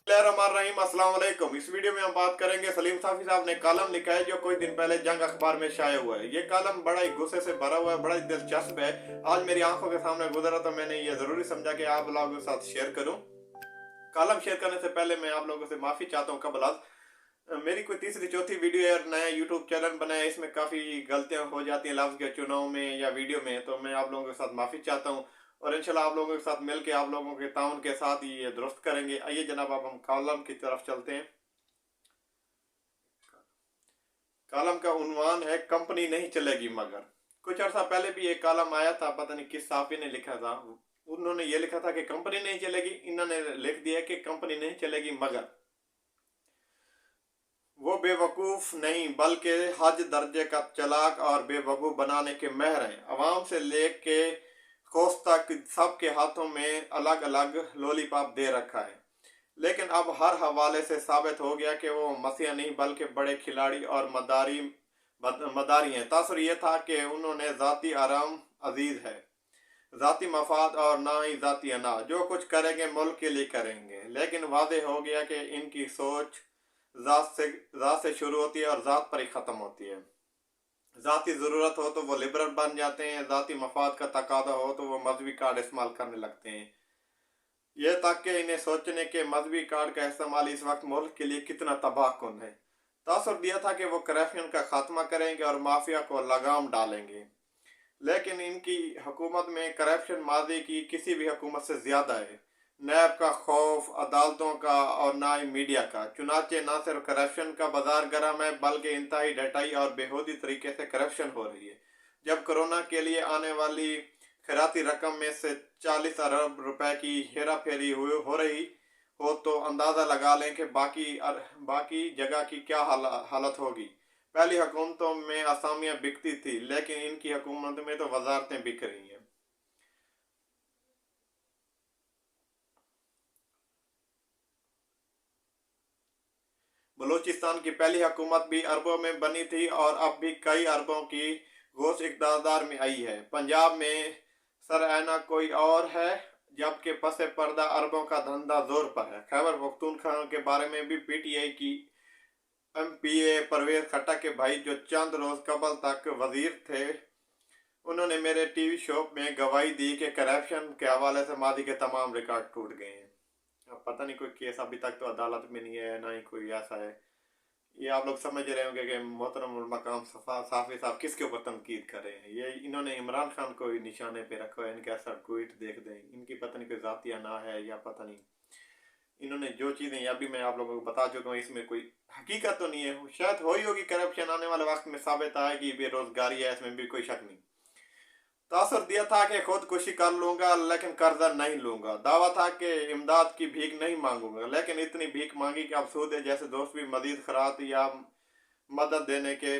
रहीम अस्सलाम वालेकुम। इस वीडियो में हम बात करेंगे सलीम साफी साहब ने कॉलम लिखा है जो कुछ दिन पहले जंग अखबार में शाया हुआ है। ये कॉलम बड़ा ही गुस्से से भरा हुआ है, बड़ा ही दिलचस्प है। आज मेरी आंखों के सामने गुजरा तो मैंने ये जरूरी समझा कि आप लोगों के साथ शेयर करूं। कॉलम शेयर करने से पहले मैं आप लोगों से माफी चाहता हूँ। कबल मेरी कोई तीसरी चौथी वीडियो है, नया यूट्यूब चैनल बनाया, इसमें काफ़ी गलतियां हो जाती हैं लफ्ज़ के चुनाव में या वीडियो में, तो मैं आप लोगों के साथ माफ़ी चाहता हूँ और इंशाल्लाह आप लोगों के साथ मिलकर आप लोगों के ताउन के साथ ये दुरुस्त करेंगे। आइए जनाब, अब हम कॉलम की तरफ चलते हैं। कॉलम का उन्वान है कंपनी नहीं चलेगी मगर। कुछ अर्सा पहले भी एक कॉलम आया था, पता नहीं किस साफी ने लिखा था। उन्होंने ये लिखा था कि कंपनी नहीं चलेगी, इन्होंने लिख दिया कि कंपनी नहीं चलेगी मगर। वो बेवकूफ़ नहीं बल्कि हज दर्जे का चालाक और बेवकूफ़ बनाने के माहिर हैं। अवाम से लेके कोस तक सबके हाथों में अलग अलग लॉलीपॉप दे रखा है, लेकिन अब हर हवाले से साबित हो गया कि वो मसीहा नहीं बल्कि बड़े खिलाड़ी और मदारी हैं। तासुर ये था कि उन्होंने ज़ाती आराम अजीज है, ज़ाती मफाद और ना ही ज़ाती अना। जो कुछ करेंगे मुल्क के लिए करेंगे, लेकिन वादे हो गया कि इनकी सोच ज़ात से शुरू होती है और ज़ात पर ही ख़त्म होती है। ज़ाती ज़रूरत हो तो वो लिबरल बन जाते हैं, ज़ाती मफाद का तकादा हो तो वो मजहबी कार्ड इस्तेमाल करने लगते हैं। यह तक कि इन्हें सोचने के मजहबी कार्ड का इस्तेमाल इस वक्त मुल्क के लिए कितना तबाहकुन है। तासुर दिया था कि वो करप्शन का खात्मा करेंगे और माफिया को लगाम डालेंगे, लेकिन इनकी हुकूमत में करप्शन माजी की किसी भी हुकूमत से ज़्यादा है। नैब का खौफ, अदालतों का और ना ही मीडिया का। चुनाचे ना सिर्फ करप्शन का बाजार गर्म है बल्कि इंतहाई डटाई और बेहूदी तरीके से करप्शन हो रही है। जब कोरोना के लिए आने वाली खैराती रकम में से 40 अरब रुपए की हेरा फेरी हो रही हो तो अंदाज़ा लगा लें कि बाकी जगह की क्या हालत होगी। पहली हुकूमतों में असामियाँ बिकती थी, लेकिन इनकी हुकूमत में तो वजारतें बिक रही हैं। बलूचिस्तान की पहली हुकूमत भी अरबों में बनी थी और अब भी कई अरबों की गोश इक़्तिदार में आई है। पंजाब में सरआना कोई और है, जबकि पसे पर्दा अरबों का धंधा जोर पर है। खैबर पख्तूनख्वा के बारे में भी पीटीआई की एमपीए परवेज खट्टक के भाई, जो चंद रोज कबल तक वजीर थे, उन्होंने मेरे टीवी शो में गवाही दी कि करप्शन के हवाले से मादी के तमाम रिकॉर्ड टूट गए हैं। अब पता नहीं कोई केस अभी तक तो अदालत में नहीं है, ना ही कोई ऐसा है। ये आप लोग समझ रहे होंगे कि मोहतरम मकाम साफी साहब किसके ऊपर तनकीद कर रहे हैं। ये इन्होंने इमरान खान को निशाने पे रखा है। इनके ऐसा ट्वीट देख दें, इनकी पता नहीं कोई जातिया ना है या पता नहीं। इन्होंने जो चीज़ें अभी मैं आप लोगों को बता चुका हूँ, इसमें कोई हकीकत तो नहीं है। शायद हो ही होगी करप्शन, आने वाले वक्त में साबित आएगी। बेरोजगारी है, इसमें भी कोई शक नहीं। तासर दिया था कि खुदकुशी कर लूंगा लेकिन कर्जा नहीं लूंगा। दावा था कि इमदाद की भीख नहीं मांगूंगा, लेकिन इतनी भीख मांगी कि अब सूदे जैसे दोस्त भी मजीद खरात या मदद देने के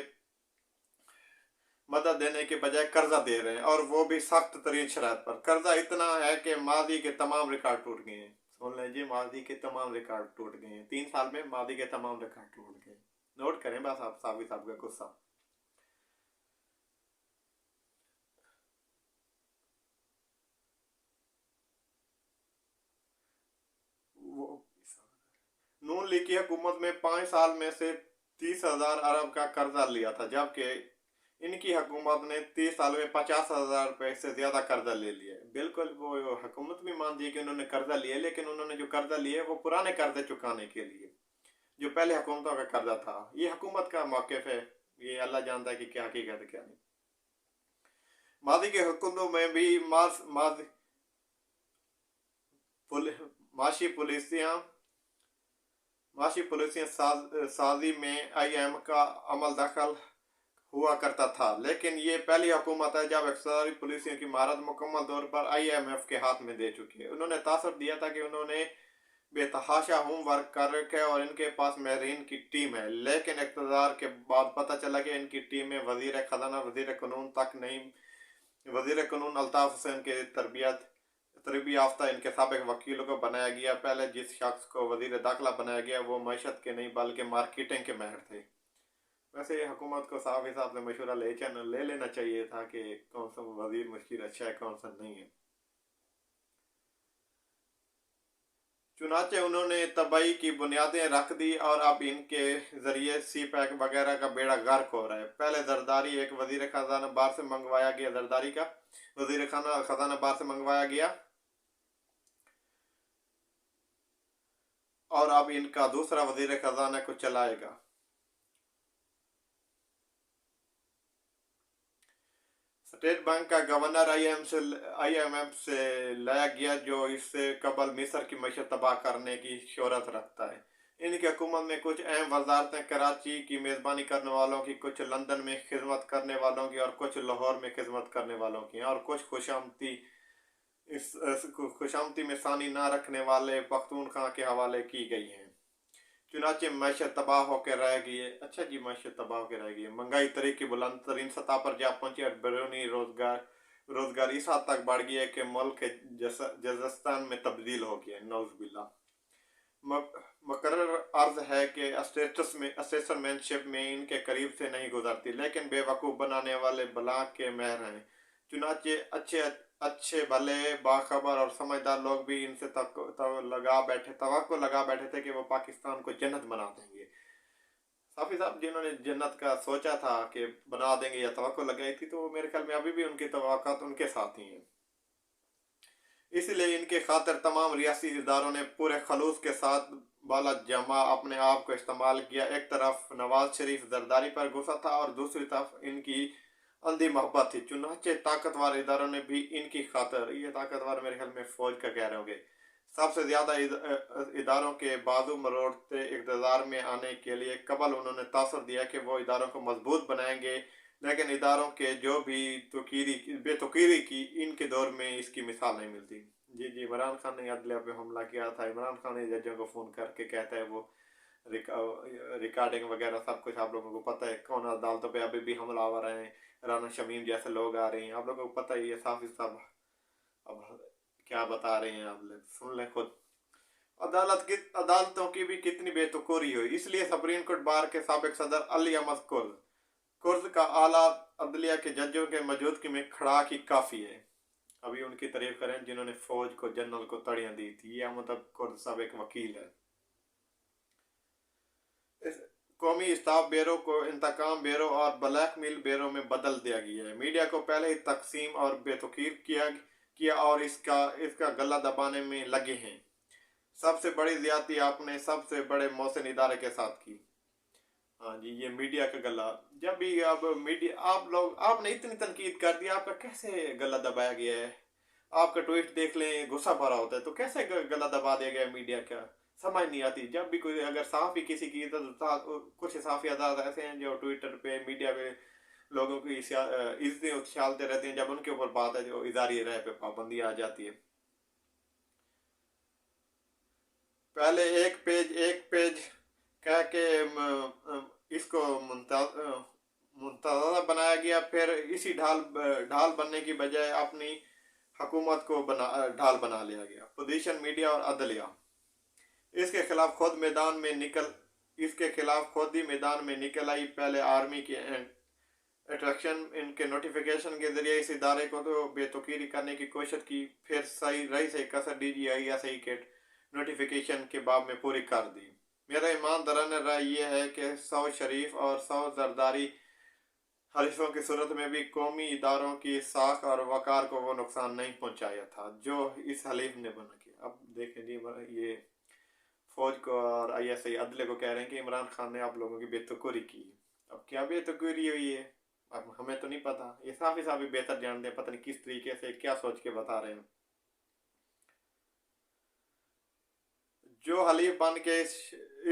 मदद देने के बजाय कर्जा दे रहे हैं, और वो भी सख्त तरीन शरात पर। कर्जा इतना है कि माजी के तमाम रिकॉर्ड टूट गए हैं। सुन लीजिए, माजी के तमाम रिकॉर्ड टूट गए हैं। 3 साल में माजी के तमाम रिकॉर्ड टूट गए। नोट करें बस आप, साबित साहब का गुस्सा। वो नून लीग की हुकूमत में 5 साल में से 30,000 अरब का कर्जा लिया था, जबकि इनकी हुकूमत ने 30 साल में 50,000 रुपये से ज़्यादा कर्जा ले लिया है। बिल्कुल वो हुकूमत भी मानती है कि उन्होंने कर्जा लिया, लेकिन उन्होंने जो कर्जा लिए वो पुराने कर्जे चुकाने के लिए, जो पहले हुकूमतों का कर्जा था। ये हुकूमत का मौक़िफ़ है, ये अल्लाह जानता है कि क्या हकीकत है क्या नहीं। माजी के हुकूमतों में भी माशी पुलिसियाँ साजी में आईएम का अमल दखल हुआ करता था, लेकिन ये पहली हुकूमत है जब इक़्तिदारी पुलिसियों की महारत मुकम्मल तौर पर आईएमएफ के हाथ में दे चुकी है। उन्होंने तासर दिया था कि उन्होंने बेतहाशा होमवर्क कर रखे और इनके पास महरीन की टीम है, लेकिन इक़्तिदार के बाद पता चला कि इनकी टीम में वजीर खजाना, वजीर कानून तक नहीं। वजीर कानून अल्ताफ़ हुसैन के तरबियत याफ्ता इनके साबिक़ वकीलों को बनाया गया। पहले जिस शख्स को वजीर दाखिला बनाया गया वो मैशत के नहीं बल्कि मार्केटिंग के माहिर थे। वैसे हुकूमत को साहब हिसाब से मशवरा ले लेना चाहिए था कि कौन सा वजीर मुश्किल अच्छा है, कौन सा नहीं है। चुनाचे उन्होंने तबाही की बुनियादें रख दी और अब इनके जरिए सी पैक वगैरह का बेड़ा गर्क हो रहा है। पहले जरदारी एक वजीर खजाना बाहर से मंगवाया गया, जरदारी का वजीर खाना खजाना बाहर से मंगवाया गया और अब इनका दूसरा वजीर खजाना को चलाएगा। स्टेट बैंक का गवर्नर आईएमएफ से लाया गया, जो इससे कबल मिस्र की मईशत तबाह करने की शोहरत रखता है। इनकी हुकूमत में कुछ अहम वजारतें कराची की मेज़बानी करने वालों की, कुछ लंदन में खिदमत करने वालों की और कुछ लाहौर में खिदमत करने वालों की, और कुछ खुशामती में सानी ना रखने वाले पख्तूनख्वा के हवाले की गई हैं। चुनाचे मैशत तबाह होकर रह गई है। अच्छा जी, मैशत तबाह होकर रह गई है। महंगाई तरीक की बुलंद तरीन सतह पर जा पहुंची और बैरूनी रोजगार इस हद तक बढ़ गया है कि मुल्क जजस्तान में तब्दील हो गया है। नौज़बिल्ला। मुकर्रर अर्ज है कि असेसरमैनशिप में इनके करीब से नहीं गुजरती, लेकिन बेवकूफ़ बनाने वाले बला के महर हैं। चुनाचे अच्छे भले बाखबर और समझदार लोग भी इनसे तवक्को लगा बैठे थे कि वो पाकिस्तान को जन्नत बना देंगे। साफी साहब जिन्होंने जन्नत का सोचा था कि बना देंगे या तवक्को लगाई थी, तो मेरे ख्याल में अभी भी उनकी तवक्कुआत उनके साथ ही हैं। इसलिए इनके खातिर तमाम रियासी इदारों ने पूरे खलूस के साथ बाला जमा अपने आप को इस्तेमाल किया। एक तरफ नवाज शरीफ जरदारी पर गुस्सा था और दूसरी तरफ इनकी अंधी मोहब्बत थी। चुनाचे ताकतवर इदारों ने भी इनकी खातिर, ये ताकतवर मेरे ख्याल में फौज का कह रहे होंगे, सबसे ज्यादा इदारों के बाजू मरोड़ते इक़्तिदार में आने के लिए कबल उन्होंने तासर दिया कि वो इदारों को मजबूत बनाएंगे, लेकिन इदारों के जो भी बेतुकीरी की इनके दौर में इसकी मिसाल नहीं मिलती। जी जी, इमरान खान ने अदलिया पे हमला किया था। इमरान खान ने जजों को फ़ोन करके कहता है वो रिकॉर्डिंग वगैरह सब कुछ आप लोगों को पता है। कौन अदालतों पे अभी भी हमलावर हैं, राना शमीम जैसे लोग आ रहे हैं, आप लोगों को पता ही है। साफ साहब अब क्या बता रहे हैं, आप लोग सुन लें खुद। अदालतों की भी कितनी बेतुकोरी हुई। इसलिए सुप्रीम कोर्ट बार के साबिक सदर अली अहमद कुर्द का आला अदलिया के जजों के मौजूदगी में खड़ा की काफ़ी है। अभी उनकी तारीफ करें जिन्होंने फौज को, जनरल को तड़ियाँ दी थी। यह मतलब कुर्द साहब एक वकील है। इस कौमी स्टाफ ब्यूरो को इंतकाम ब्यूरो और ब्लैकमेल ब्यूरो में बदल दिया गया है। मीडिया को पहले ही तकसीम और बेतुकीर किया और इसका गला दबाने में लगे हैं। सबसे बड़ी ज्यादती आपने सबसे बड़े मौसम इदारे के साथ की। हाँ जी, ये मीडिया का गला। जब भी अब मीडिया आपने इतनी तनकीद कर दी, आपका कैसे गला दबाया गया है। आपका ट्वीट देख लें, गुस्सा भरा होता है, तो कैसे गला दबा दिया गया मीडिया का, समझ नहीं आती। जब भी कोई अगर साफ़ी किसी की कुछ साफ़ी आज़ाद ऐसे हैं जो ट्विटर पे, मीडिया पे लोगों की इज्जतें उछालते रहते हैं, जब उनके ऊपर बात है जो इदारी राय पे पाबंदी आ जाती है। पहले एक पेज कह के इसको मुंतज़र बनाया गया, फिर इसी ढाल बनने की बजाय अपनी हुकूमत को ढाल बना लिया गया। पोजीशन मीडिया और अदलिया इसके खिलाफ खुद ही मैदान में निकल आई। पहले आर्मी की अट्रैक्शन, इनके नोटिफिकेशन के जरिए इस इदारे को तो बेतुकीरी करने की कोशिश की, फिर सही कसर DGISI के नोटिफिकेशन के बाब में पूरी कर दी। मेरा ईमानदाराना राय यह है कि 100 शरीफ और 100 जरदारी हरीफों की सूरत में भी कौमी इदारों की साख और वकार को वो नुकसान नहीं पहुंचाया था जो इस हलीफ ने बना किया। अब देखें जी, ये फौज को और ISI अदले को कह रहे हैं कि इमरान खान ने आप लोगों की बेतुकीरी की। अब क्या बेतुकीरी हुई है, अब हमें तो नहीं पता। ये साफी बेहतर जानते हैं, पता नहीं किस तरीके से क्या सोच के बता रहे हैं। जो हलीफ बन के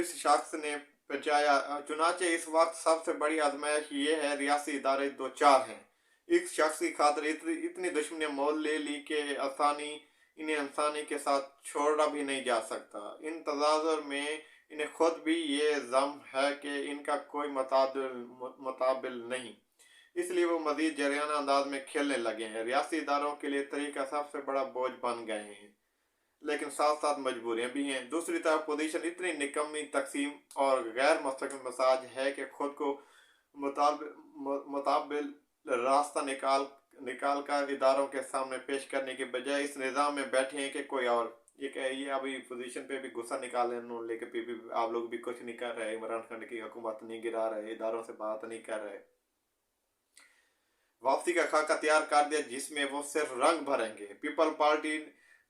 इस शख्स ने पहुंचाया। चुनाचे इस वक्त सबसे बड़ी आजमाइश ये है, रियासी इदारे दो चार हैं। इस शख्स की खातिर इतनी दुश्मनी मोल ले ली कि इन्हें इंसानी के साथ छोड़ा भी नहीं जा सकता। इन तजाजुर में इन्हें खुद भी ये ज़म है कि इनका कोई मुताबिल नहीं, इसलिए वो मजीद जरियाना अंदाज में खेलने लगे हैं। रियासी इदारों के लिए तरीका सबसे बड़ा बोझ बन गए हैं, लेकिन साथ साथ मजबूरियां भी हैं। दूसरी तरफ पोजीशन इतनी निकम्मी तकसीम और गैर मुस्तकिल मसाज है कि खुद को मुताबिल रास्ता निकाल कर इदारों के सामने पेश करने के बजाय इस निज़ाम में बैठे हैं कि कोई और ये अभी पोजीशन पे भी गुस्सा निकाले उन्होंने, लेके पीपी आप लोग भी कुछ नहीं कर रहे, इमरान खान की हुकूमत नहीं गिरा रहे, इदारों से बात नहीं कर रहे। वापसी का खाका तैयार कर दिया जिसमें वो सिर्फ रंग भरेंगे। पीपल पार्टी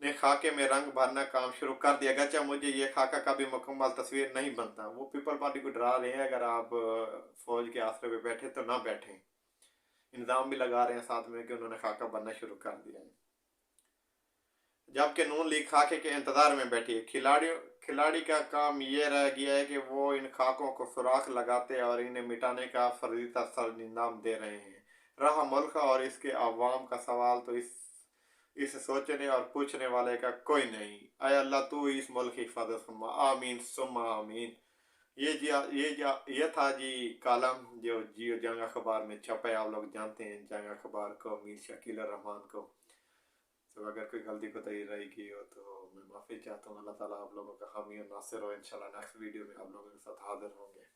ने खाके में रंग भरना काम शुरू कर दिया। गचा मुझे ये खाका कभी मुकम्मल तस्वीर नहीं बनता। वो पीपल पार्टी को डरा रहे हैं, अगर आप फौज के आसरे पे बैठे तो ना बैठें। इल्ज़ाम भी लगा रहे हैं साथ में कि उन्होंने खाका बनना शुरू कर दिया है, जबकि नून लीग खाके के इंतजार में बैठी है। खिलाड़ी का काम ये रह गया है कि वो इन खाकों को सुराख लगाते और इन्हें मिटाने का फर्जीता सरंजाम दे रहे हैं। रहा मुल्क और इसके अवाम का सवाल तो इस सोचने और पूछने वाले का कोई नहीं। अय अल्लाह तू इस मुल्क की हिफाजत फरमा, आमीन सुम्मा आमीन। ये था जी कालम जो जियो जंग अखबार में छपा है। आप लोग जानते हैं जंग अखबार को, मीर शकील रहमान को। तो अगर कोई गलती कोताही रही की हो तो मैं माफ़ी चाहता हूँ। अल्लाह ताला आप लोगों का हामी और नासिर हो। इंशाल्लाह नेक्स्ट वीडियो में आप लोगों के साथ हाजिर होंगे।